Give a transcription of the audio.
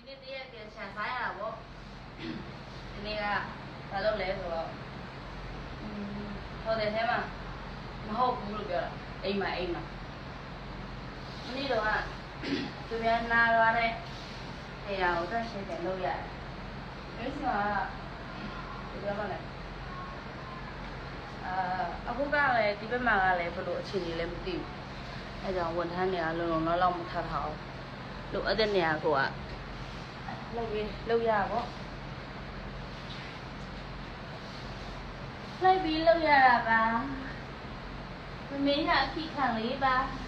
နေ့တည်းကချန်ဆိုင်ရတာပေါ့ဒီနေ့ကဘာလုပ်လဲဆိုတော့ဟိုတယ်ထဲမှာမဟုတ်ဘူးလို့ပြောတာအိမ်မှာဒီနေ့တော့ကသူများနားသွားတဲ့နေရာကိုတက်ရှင်းတယ်လုပ်ရတယ်။ဒီမှာဒီဘက်မှာလည်းအခုကလည်းဒီဘက်မှာကလည်းဘယ်လိုအခြေအနေလဲမသိဘူး။အဲကြောင့်ဝန်ထမ်းတွေကလုံလောက်မထထားအောင်လိုအပ်တဲ့နေရာကိုလုပ်ရပါ့။လိုက်ပြီးလုပ်ရတာပါ။မမေးကအခိခံလေးပါ။